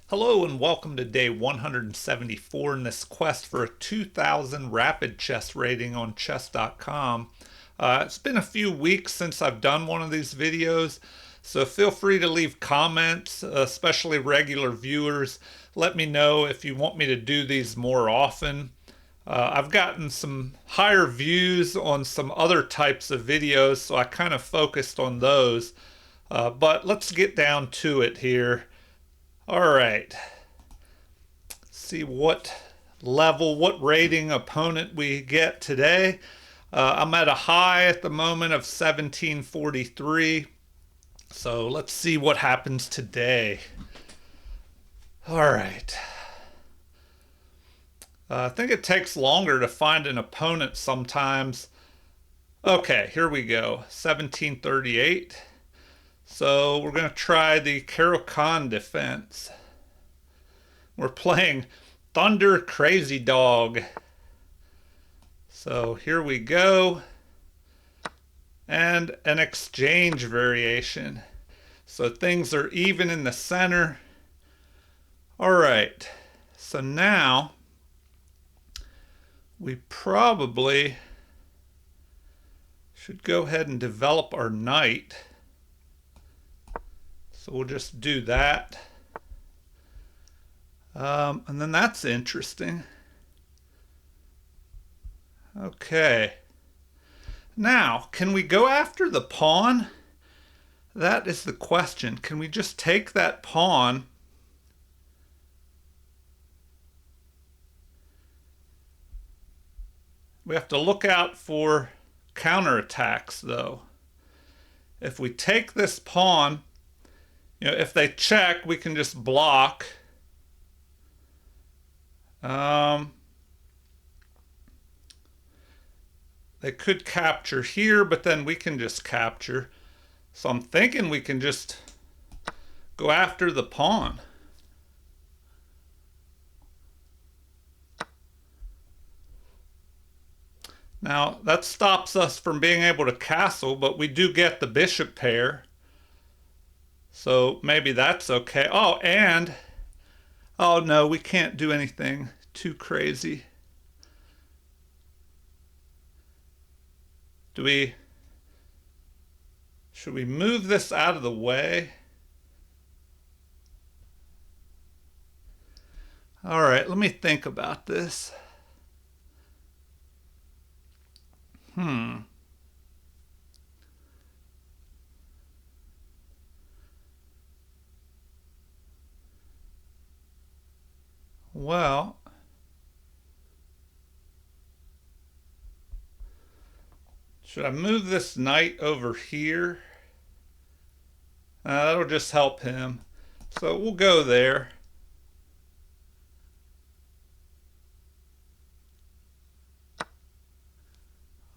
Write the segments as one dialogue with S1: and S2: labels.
S1: Hello and welcome to day 174 in this quest for a 2000 rapid chess rating on chess.com. It's been a few weeks since I've done one of these videos, so feel free to leave comments, especially regular viewers. Let me know if you want me to do these more often. I've gotten some higher views on some other types of videos, so I kind of focused on those. But let's get down to it here. All right. See what level, what rating opponent we get today. I'm at a high at the moment of 1743. So let's see what happens today. All right. I think it takes longer to find an opponent sometimes. Okay, here we go. 1738. So we're going to try the Caro-Kann defense. We're playing Thunder Crazy Dog. So here we go. And an exchange variation. So things are even in the center. All right. So now we probably should go ahead and develop our knight. So we'll just do that. And then that's interesting. Okay. Now, can we go after the pawn? That is the question. Can we just take that pawn? We have to look out for counterattacks, though. If we take this pawn, if they check, we can just block. They could capture here, but then we can just capture. So I'm thinking we can just go after the pawn. Now, that stops us from being able to castle, but we do get the bishop pair. So maybe that's okay. Oh, no, we can't do anything too crazy. Should we move this out of the way? All right, let me think about this. Well, should I move this knight over here? That'll just help him. So we'll go there.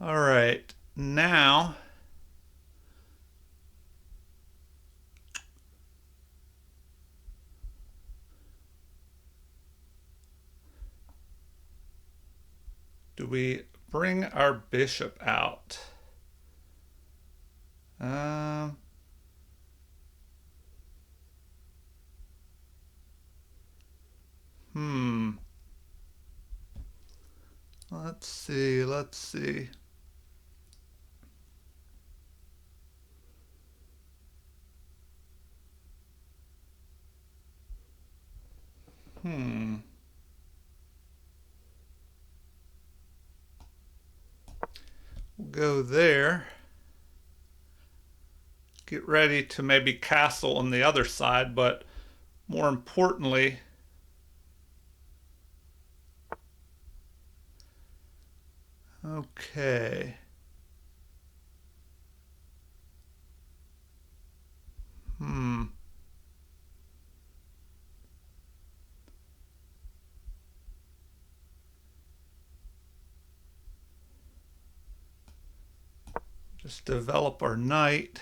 S1: All right, now do we bring our bishop out? Let's see. We'll go there. Get ready to maybe castle on the other side, but more importantly, okay. Just develop our knight.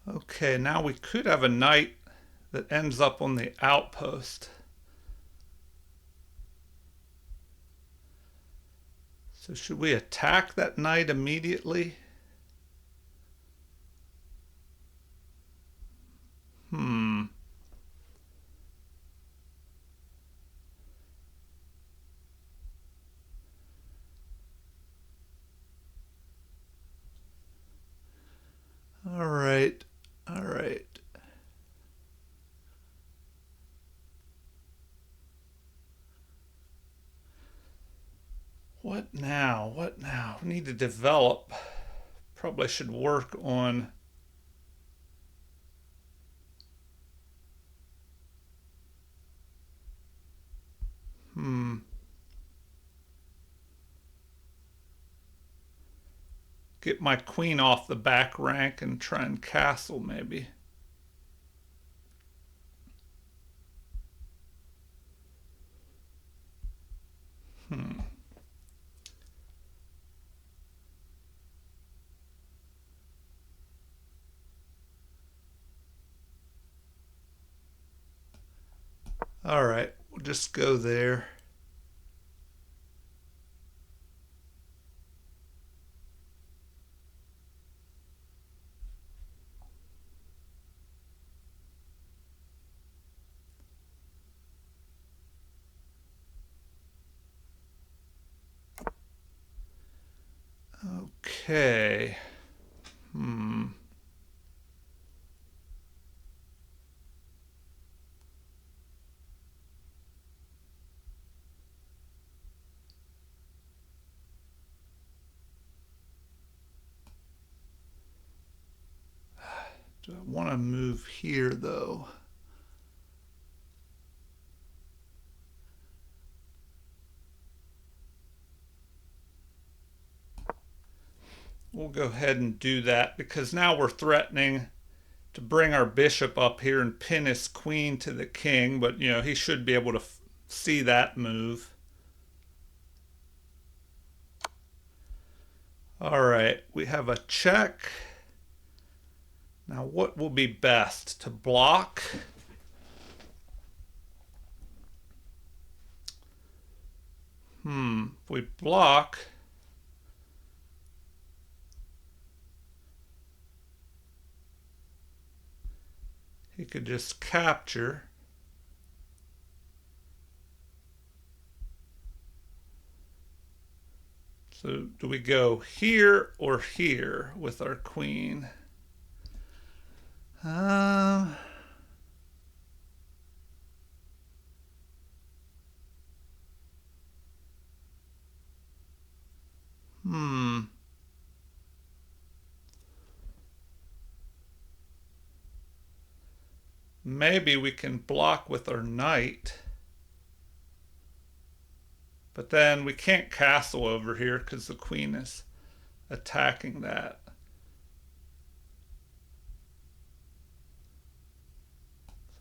S1: Okay, now we could have a knight that ends up on the outpost. So should we attack that knight immediately? All right. What now? What now? We need to develop. Probably should work on. Hmm. Get my queen off the back rank and try and castle maybe. Hmm. All right. We'll just go there. Okay. Hmm. Do I want to move here though? We'll go ahead and do that because now we're threatening to bring our bishop up here and pin his queen to the king, but you know, he should be able to see that move. All right, we have a check. Now, what will be best? To block? If we block, he could just capture. So do we go here or here with our queen? Um, hmm. Maybe we can block with our knight. But then we can't castle over here because the queen is attacking that.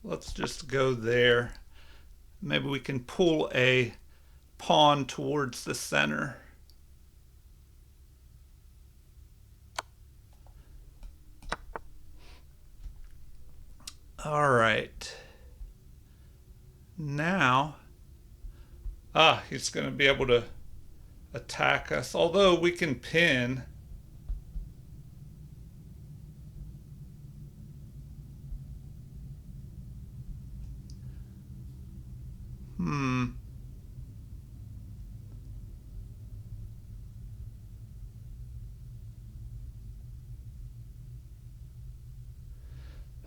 S1: So let's just go there. Maybe we can pull a pawn towards the center. All right. Now, he's going to be able to attack us. Although we can pin. Hmm.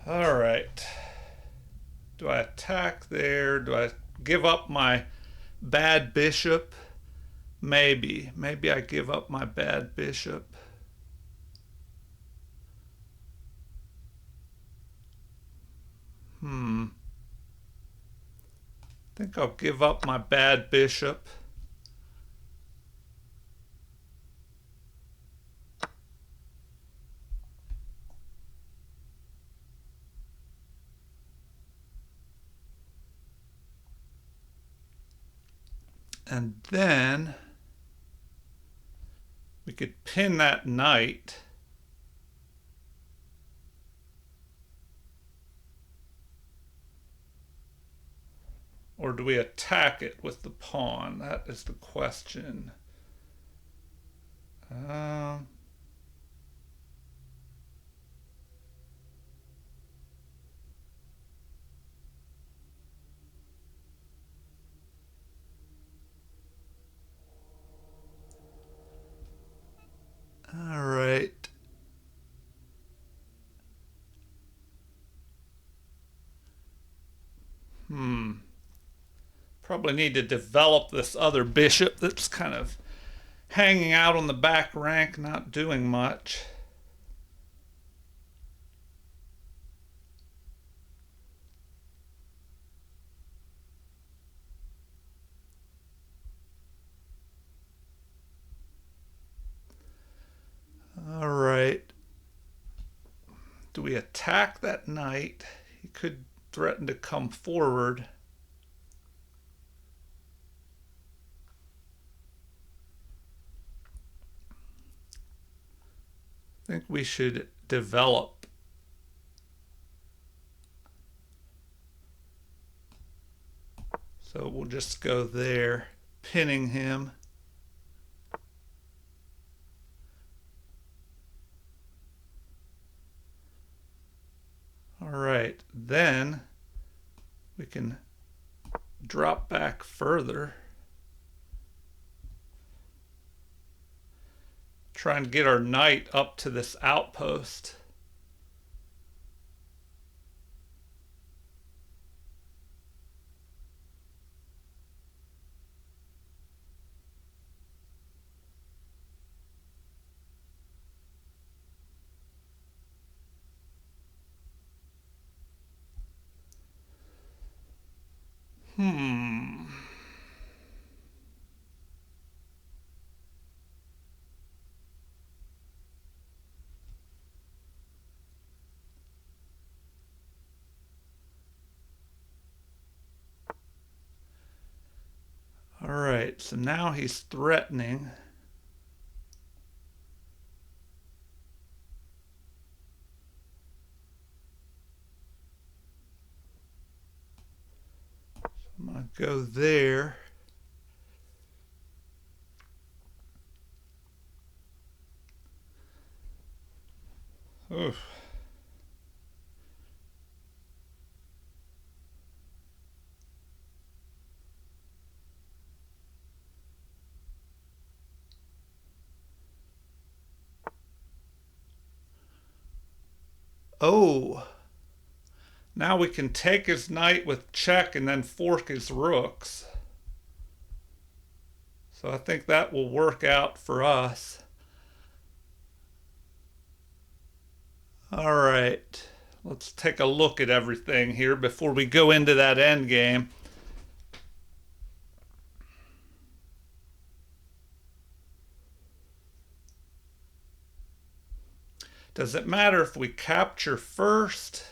S1: All right. Do I attack there? Do I give up my bad bishop? Maybe. Maybe I give up my bad bishop. I think I'll give up my bad bishop. And then we could pin that knight. Or do we attack it with the pawn? That is the question. Um, all right. Probably need to develop this other bishop that's kind of hanging out on the back rank, not doing much. All right. Do we attack that knight? He could threaten to come forward. I think we should develop. So we'll just go there, pinning him. All right, then we can drop back further. Try and get our knight up to this outpost. All right, so now he's threatening. So I'm gonna go there. Oof. Oh, now we can take his knight with check and then fork his rooks. So I think that will work out for us. All right, let's take a look at everything here before we go into that end game. Does it matter if we capture first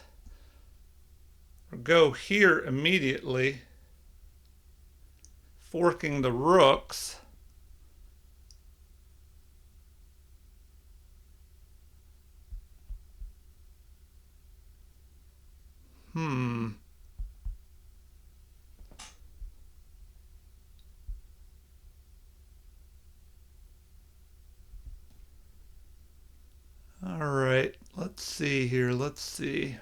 S1: or go here immediately, forking the rooks? All right, let's see here. Let's see.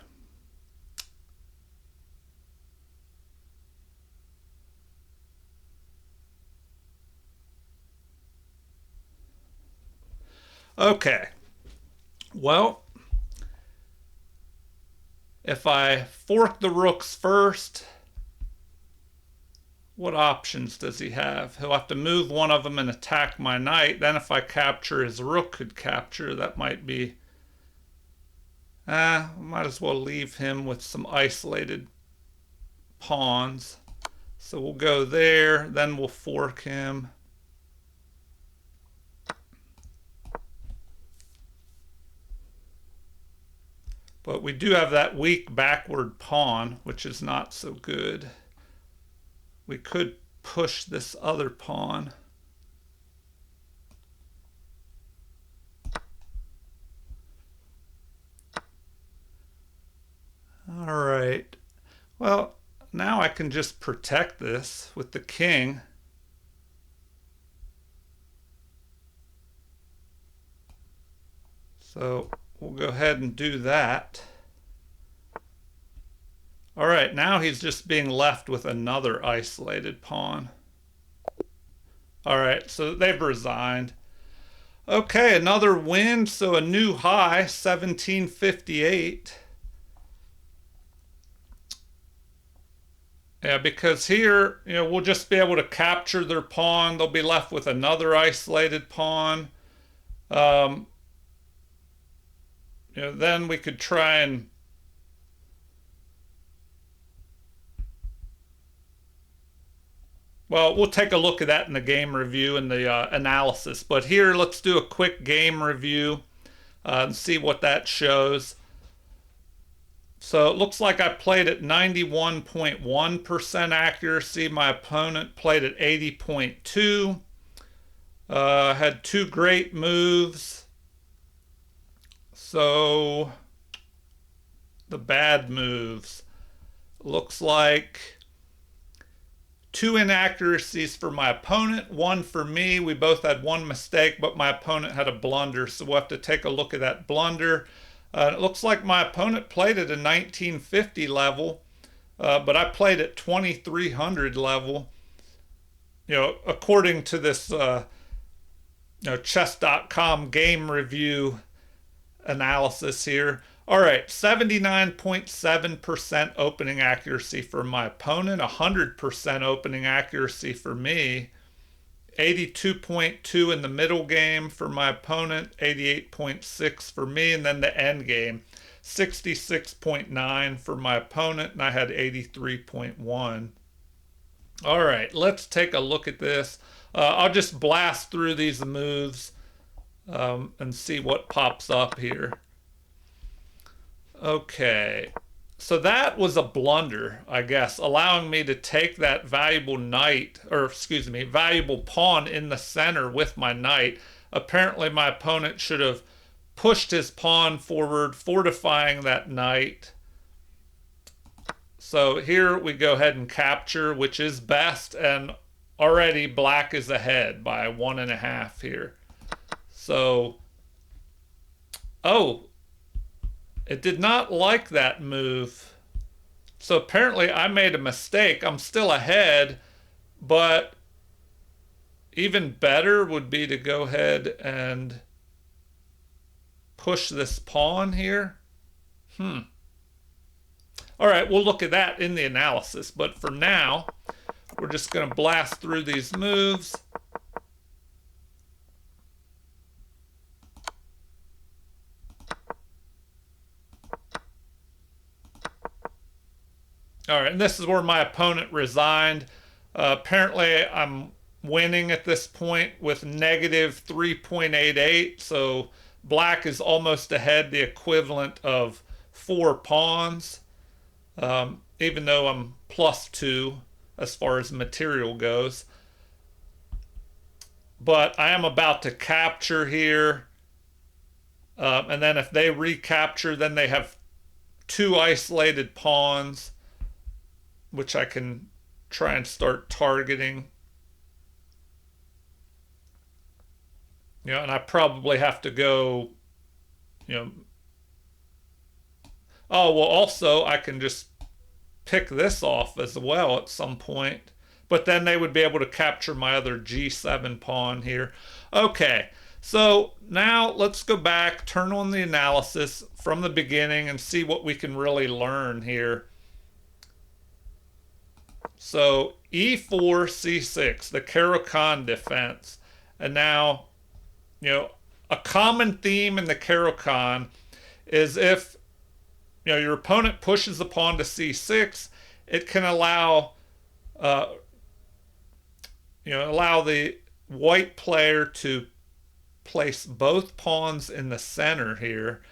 S1: Okay. Well, if I fork the rooks first, what options does he have? He'll have to move one of them and attack my knight. Then if I capture, his rook could capture. That might be... might as well leave him with some isolated pawns. So we'll go there, then we'll fork him. But we do have that weak backward pawn, which is not so good. We could push this other pawn. All right. Well, now I can just protect this with the king. So we'll go ahead and do that. All right, now he's just being left with another isolated pawn. All right, so they've resigned. Okay, another win, so a new high, 1758. Yeah, because here, we'll just be able to capture their pawn. They'll be left with another isolated pawn. Um, then we could try and well, we'll take a look at that in the game review and the analysis. But here, let's do a quick game review and see what that shows. So it looks like I played at 91.1% accuracy. My opponent played at 80.2. Had two great moves. So the bad moves. Looks like two inaccuracies for my opponent, one for me. We both had one mistake, but my opponent had a blunder. So we'll have to take a look at that blunder. It looks like my opponent played at a 1950 level, but I played at 2300 level. According to this chess.com game review analysis here. All right, 79.7% opening accuracy for my opponent, 100% opening accuracy for me, 82.2 in the middle game for my opponent, 88.6 for me, and then the end game, 66.9 for my opponent, and I had 83.1. All right, let's take a look at this. I'll just blast through these moves and see what pops up here. Okay, so that was a blunder, I guess, allowing me to take that valuable knight, or excuse me, valuable pawn in the center with my knight. Apparently my opponent should have pushed his pawn forward, fortifying that knight. So here we go ahead and capture, which is best, and already black is ahead by 1.5 here. So, oh, it did not like that move. So apparently I made a mistake. I'm still ahead, but even better would be to go ahead and push this pawn here. All right, we'll look at that in the analysis. But for now, we're just going to blast through these moves. All right, and this is where my opponent resigned. Apparently, I'm winning at this point with negative 3.88. So black is almost ahead, the equivalent of 4 pawns, even though I'm +2 as far as material goes. But I am about to capture here. And then if they recapture, then they have 2 isolated pawns, which I can try and start targeting. And I probably have to go, oh, well, also I can just pick this off as well at some point. But then they would be able to capture my other G7 pawn here. Okay, so now let's go back, turn on the analysis from the beginning and see what we can really learn here. So E4, C6, the Caro-Kann defense. And now, a common theme in the Caro-Kann is if, your opponent pushes the pawn to C6, it can allow, allow the white player to place both pawns in the center here,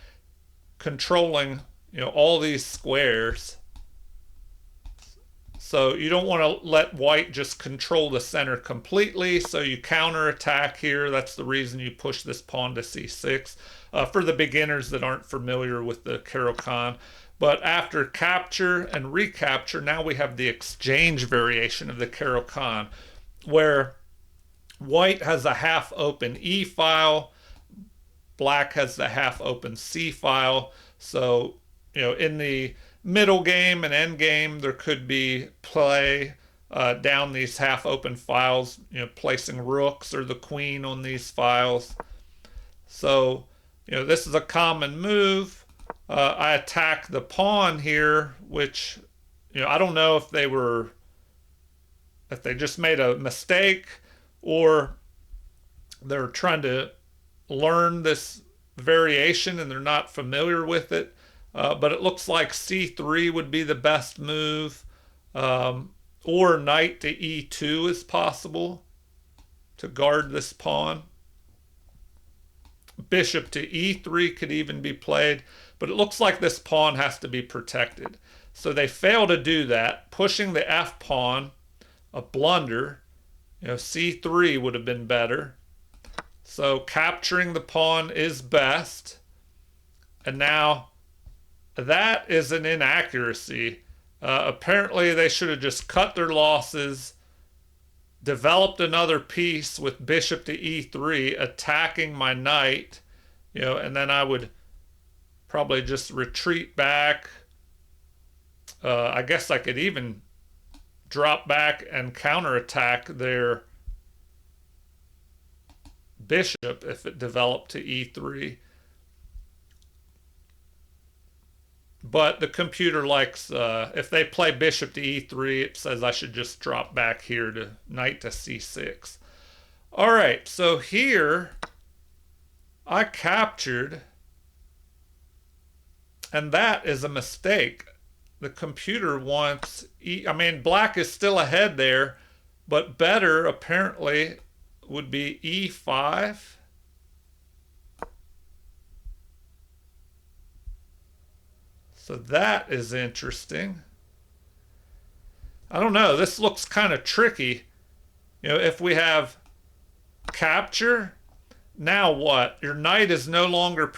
S1: controlling, all these squares. So you don't want to let white just control the center completely, so you counterattack here. That's the reason you push this pawn to c6. For the beginners that aren't familiar with the Caro-Kann. But after capture and recapture, now we have the exchange variation of the Caro-Kann, where white has a half open E file, black has the half open C file. So, in the middle game and end game, there could be play down these half open files, placing rooks or the queen on these files. So, this is a common move. I attack the pawn here, which, I don't know if they were if they just made a mistake or they're trying to learn this variation and they're not familiar with it. But it looks like c3 would be the best move, or knight to e2 is possible to guard this pawn. Bishop to e3 could even be played, but it looks like this pawn has to be protected. So they fail to do that, pushing the f pawn, a blunder. C3 would have been better. So capturing the pawn is best. And now that is an inaccuracy. Apparently they should have just cut their losses, developed another piece with bishop to e3, attacking my knight, and then I would probably just retreat back. I guess I could even drop back and counterattack their bishop if it developed to e3. But the computer likes, if they play bishop to e3, it says I should just drop back here to knight to c6. All right, so here I captured, and that is a mistake. The computer wants, black is still ahead there, but better apparently would be e5. So that is interesting. I don't know. This looks kind of tricky. If we have capture, now what? Your knight is no longer,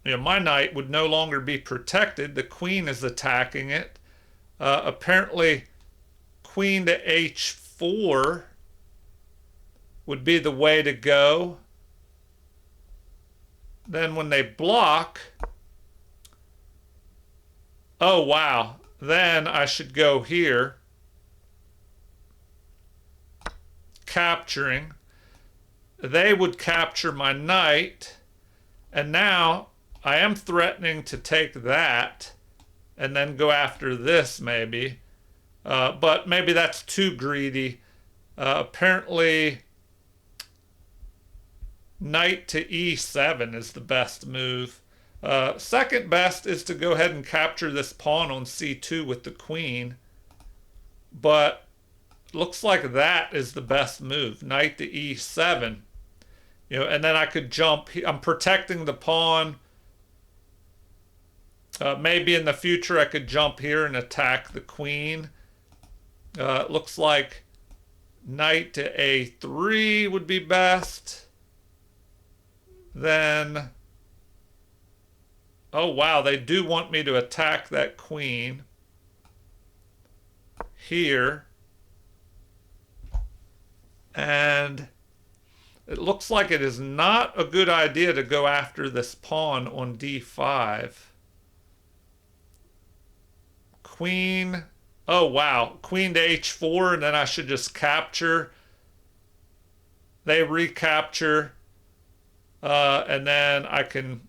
S1: my knight would no longer be protected. The queen is attacking it. Apparently, queen to h4 would be the way to go. Then when they block, oh, wow. Then I should go here, capturing. They would capture my knight, and now I am threatening to take that and then go after this maybe. But maybe that's too greedy. Apparently, knight to e7 is the best move. Second best is to go ahead and capture this pawn on c2 with the queen. But looks like that is the best move. Knight to e7. And then I could jump. I'm protecting the pawn. Maybe in the future I could jump here and attack the queen. Looks like knight to a3 would be best. Then, oh wow, they do want me to attack that queen here. And it looks like it is not a good idea to go after this pawn on d5. Queen, oh wow, queen to h4, and then I should just capture. They recapture, and then I can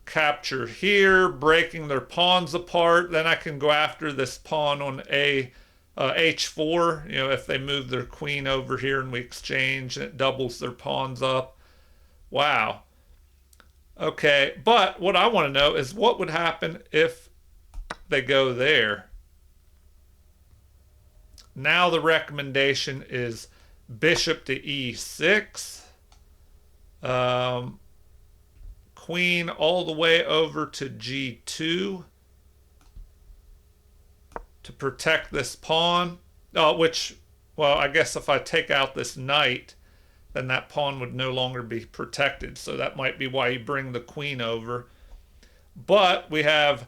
S1: capture here, breaking their pawns apart. Then I can go after this pawn on h4, if they move their queen over here and we exchange, it doubles their pawns up. Wow. Okay, but what I want to know is what would happen if they go there. Now the recommendation is bishop to e6. Queen all the way over to g2 to protect this pawn. Which, well, I guess if I take out this knight, then that pawn would no longer be protected. So that might be why you bring the queen over. But we have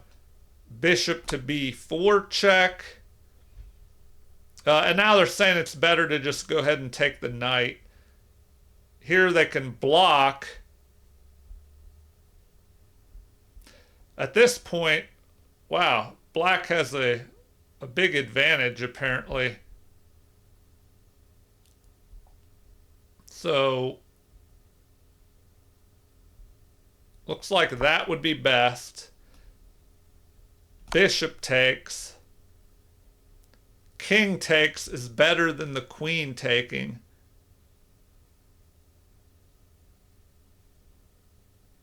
S1: bishop to b4 check. And now they're saying it's better to just go ahead and take the knight. Here they can block. At this point, wow, black has a big advantage apparently. So, looks like that would be best. Bishop takes. king takes is better than the queen taking.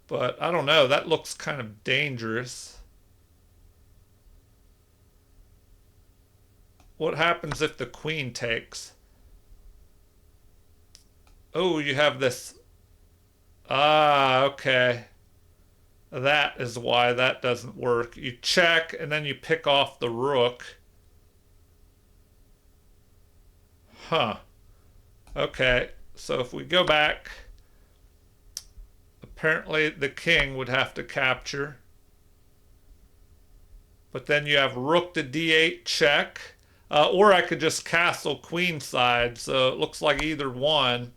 S1: But I don't know, that looks kind of dangerous. What happens if the queen takes? Oh, you have this. Ah, okay. That is why that doesn't work. You check and then you pick off the rook. Huh. Okay, so if we go back, apparently the king would have to capture. But then you have rook to d8 check. Or I could just castle queenside, so it looks like either one.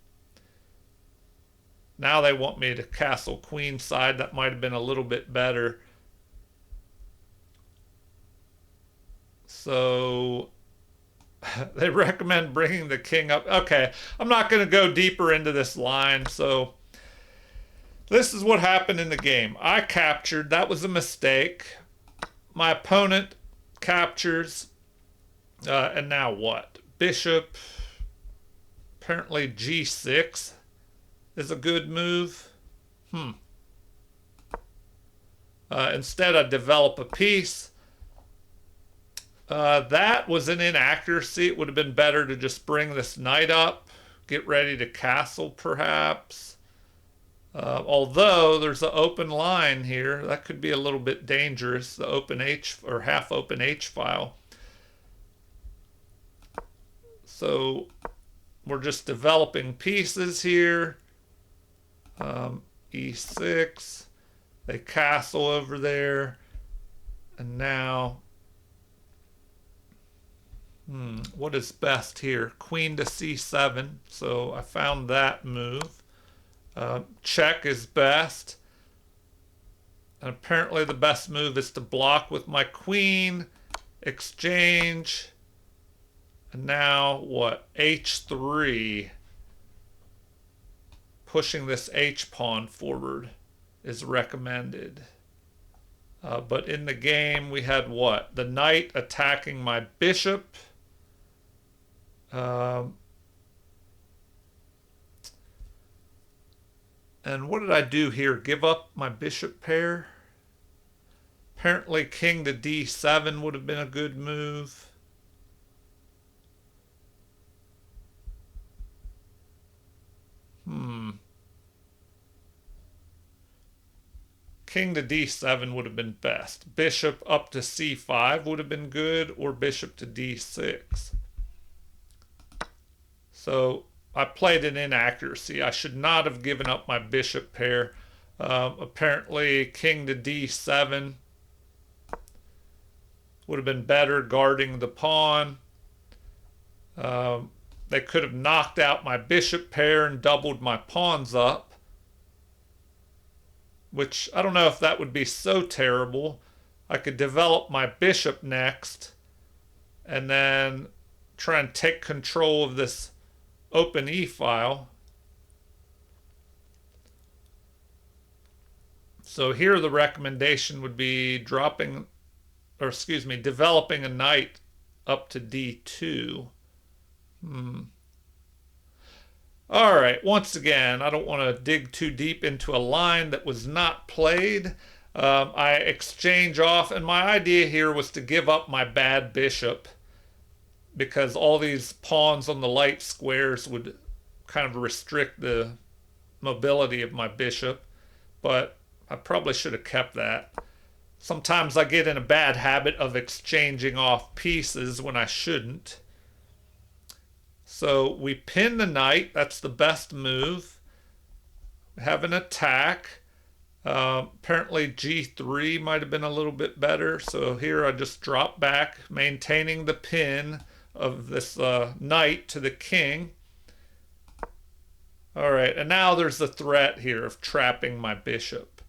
S1: Now they want me to castle queenside. That might have been a little bit better. So they recommend bringing the king up. Okay, I'm not going to go deeper into this line. So this is what happened in the game. I captured. That was a mistake. My opponent captures. And now what? Bishop. Apparently g6 is a good move. Instead, I develop a piece. That was an inaccuracy. It would have been better to just bring this knight up, get ready to castle perhaps. Although there's an open line here, that could be a little bit dangerous, the open H or half open H file. So we're just developing pieces here. E6, they castle over there, and now what is best here? Queen to c7, so I found that move. Check is best, and apparently the best move is to block with my queen, exchange, and now what? h3. Pushing this h-pawn forward is recommended. But in the game, we had what? The knight attacking my bishop. And what did I do here? Give up my bishop pair? Apparently king to d7 would have been a good move. King to d7 would have been best. Bishop up to c5 would have been good, or bishop to d6. So I played an inaccuracy. I should not have given up my bishop pair. Apparently king to d7 would have been better guarding the pawn. They could have knocked out my bishop pair and doubled my pawns up, which I don't know if that would be so terrible. I could develop my bishop next and then try and take control of this open E file. So here the recommendation would be developing a knight up to d2. All right, once again, I don't want to dig too deep into a line that was not played. I exchange off, and my idea here was to give up my bad bishop because all these pawns on the light squares would kind of restrict the mobility of my bishop, but I probably should have kept that. Sometimes I get in a bad habit of exchanging off pieces when I shouldn't. So we pin the knight. That's the best move. We have an attack. Apparently g3 might have been a little bit better. So here I just drop back, maintaining the pin of this knight to the king. All right, and now there's the threat here of trapping my bishop.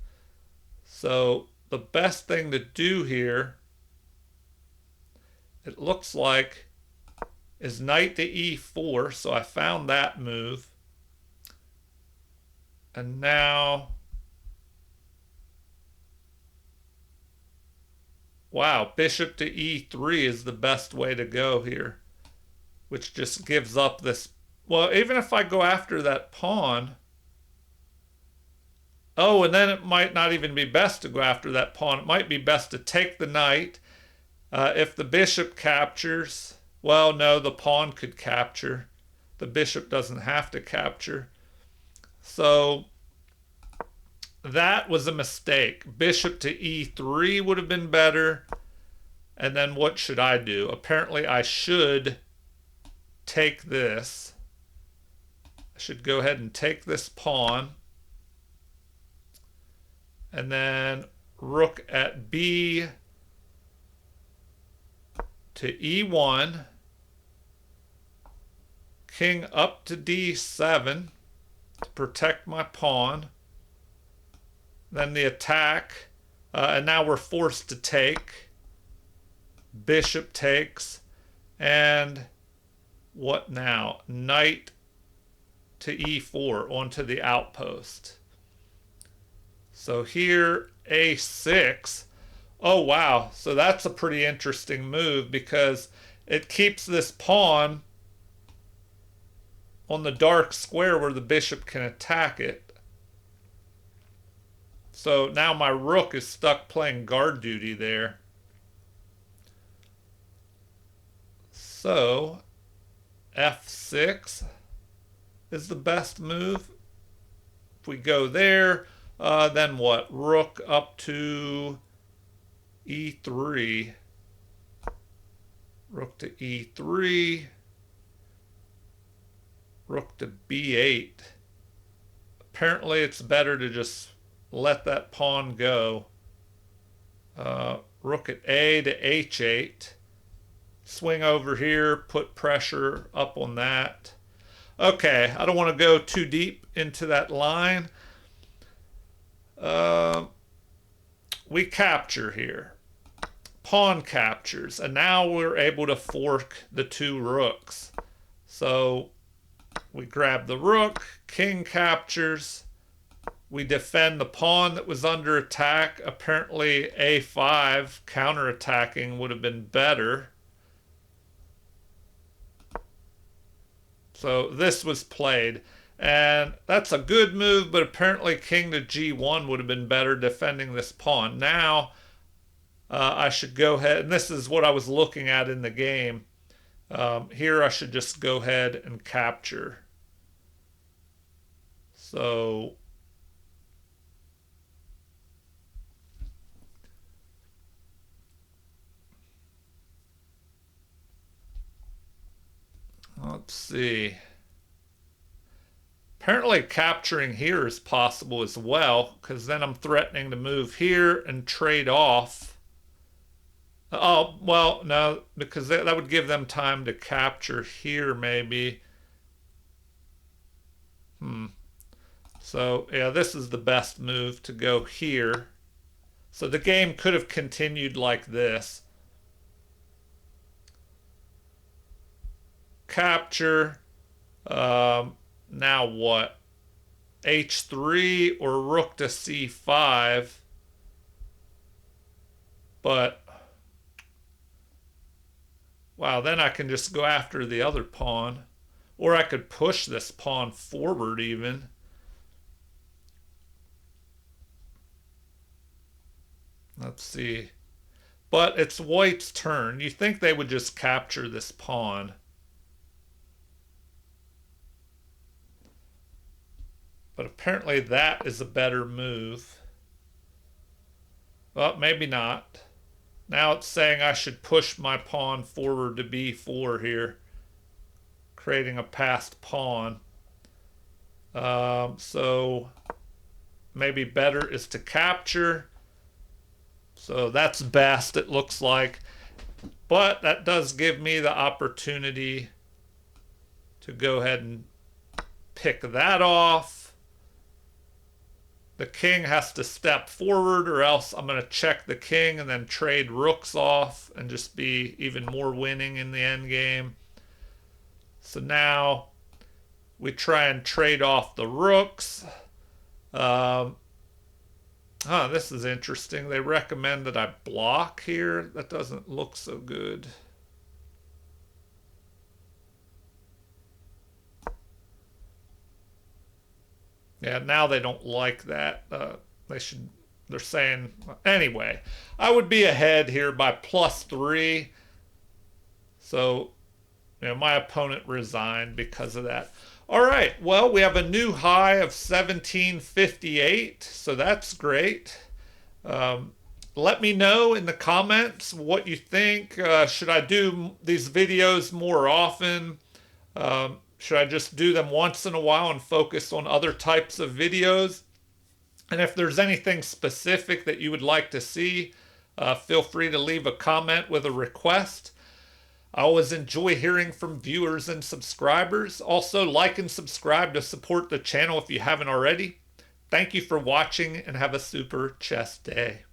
S1: So the best thing to do here, it looks like, is knight to e4. So I found that move. And now, wow, bishop to e3 is the best way to go here. which just gives up this. Well, even if I go after that pawn. Oh, and then it might not even be best to go after that pawn. It might be best to take the knight. If the bishop captures, well, no, the pawn could capture. The bishop doesn't have to capture. So that was a mistake. Bishop to e3 would have been better. And then what should I do? Apparently I should take this. I should go ahead and take this pawn. And then rook at b to e1. King up to d7 to protect my pawn. Then the attack. And now we're forced to take. Bishop takes. And what now? Knight to e4 onto the outpost. So here, a6. Oh, wow. So that's a pretty interesting move because it keeps this pawn on the dark square where the bishop can attack it. So now my rook is stuck playing guard duty there. So f6 is the best move. If we go there, then what? Rook up to e3. Rook to e3. Rook to b8. Apparently it's better to just let that pawn go. Rook at a to h8. Swing over here, put pressure up on that. Okay, I don't want to go too deep into that line. We capture here. Pawn captures, and now we're able to fork the two rooks. So we grab the rook, king captures. We defend the pawn that was under attack. Apparently a5 counterattacking would have been better. So this was played. And that's a good move, but apparently king to g1 would have been better defending this pawn. Now I should go ahead, and this is what I was looking at in the game. Here I should just go ahead and capture. So let's see. Apparently capturing here is possible as well, because then I'm threatening to move here and trade off. Oh, well, no, because that would give them time to capture here maybe. So, yeah, this is the best move to go here. So the game could have continued like this. Capture. Now what? h3 or rook to c5. But, wow, then I can just go after the other pawn. Or I could push this pawn forward even. Let's see. But it's white's turn. You think they would just capture this pawn. But apparently that is a better move. Well, maybe not. Now it's saying I should push my pawn forward to b4 here, creating a passed pawn. So maybe better is to capture. So that's best, it looks like. But that does give me the opportunity to go ahead and pick that off. The king has to step forward, or else I'm going to check the king and then trade rooks off and just be even more winning in the end game. So now we try and trade off the rooks. This is interesting. They recommend that I block here. That doesn't look so good. Yeah, now they don't like that. They should. They're saying anyway. I would be ahead here by +3. So, my opponent resigned because of that. All right. Well, we have a new high of 1758. So that's great. Let me know in the comments what you think. Should I do these videos more often? Should I just do them once in a while and focus on other types of videos? And if there's anything specific that you would like to see, feel free to leave a comment with a request. I always enjoy hearing from viewers and subscribers. Also, like and subscribe to support the channel if you haven't already. Thank you for watching and have a super chess day.